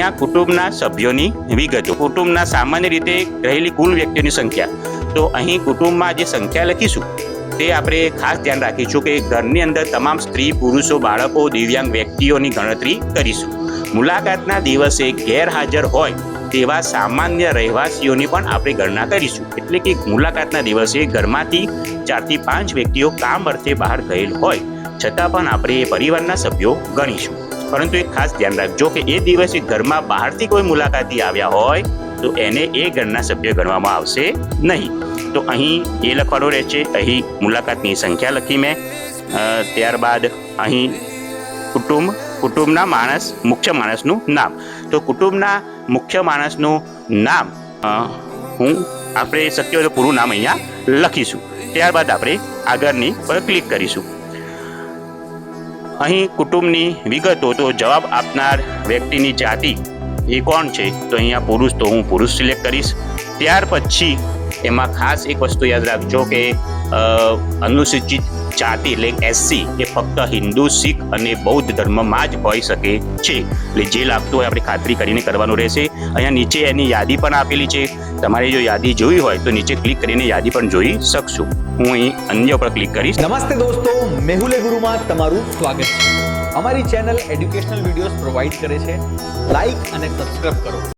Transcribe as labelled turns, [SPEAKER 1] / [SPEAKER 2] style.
[SPEAKER 1] અહીંયા કુટુંબના સભ્યોની વિગતો, કુટુંબના સામાન્ય રીતે રહેલી કુલ વ્યક્તિઓની સંખ્યા. તો અહીં કુટુંબમાં જે સંખ્યા લખીશું તે આપણે ખાસ ધ્યાન રાખીશું કે ઘરની અંદર તમામ સ્ત્રી, પુરુષો, બાળકો, દિવ્યાંગ વ્યક્તિઓની ગણતરી કરીશું. મુલાકાતના દિવસે ગેરહાજર હોય તેવા સામાન્ય રહેવાસીઓની પણ આપણે ગણના કરીશું. એટલે કે મુલાકાતના દિવસે ઘરમાંથી 4 થી 5 વ્યક્તિઓ કામ અર્થે બહાર ગયેલ હોય છતાં પણ આપણે એ પરિવારના સભ્યો ગણીશું. પરંતુ એક ખાસ ધ્યાન રાખજો કે એ દિવસે ઘરમાં બહારથી કોઈ મુલાકાતી આવ્યા હોય તો એને એ ઘરના સભ્ય ગણવામાં આવશે નહીં. તો અહીં એ લખવાનું રહેશે. અહીં મુલાકાતની સંખ્યા લખી મેં. ત્યારબાદ અહીં કુટુંબના મુખ્ય માણસનું નામ. તો કુટુંબના મુખ્ય માણસનું નામ આપણે શક્ય હોય તો પૂરું નામ અહીંયા લખીશું. ત્યારબાદ આપણે આગળની પર ક્લિક કરીશું. અહીં કુટુંબની વિગતો, તો જવાબ આપનાર વ્યક્તિની જાતિ એ કોણ છે, તો અહીંયા પુરુષ, તો હું પુરુષ સિલેક્ટ કરીશ. ત્યાર પછી એમાં ખાસ એક વસ્તુ યાદ રાખજો કે અનુસૂચિત જાતિ એટલે SC એ ફક્ત હિન્દુ, શીખ અને બૌદ્ધ ધર્મમાં જ હોઈ શકે છે. એટલે જે લાગતું હોય આપણે ખાતરી કરીને કરવાનું રહેશે. અહીંયા નીચે એની યાદી પણ આપેલી છે. તમારે જો યાદી જોઈ હોય તો નીચે ક્લિક કરીને યાદી પણ જોઈ શકશું. હું અહીં અન્ય પર ક્લિક કરીશ.
[SPEAKER 2] નમસ્તે દોસ્તો, મેહુલે ગુરુમાં તમારું સ્વાગત છે. અમારી ચેનલ એડ્યુકેશનલ વિડીયોઝ પ્રોવાઈડ કરે છે. લાઈક અને સબસ્ક્રાઇબ કરો.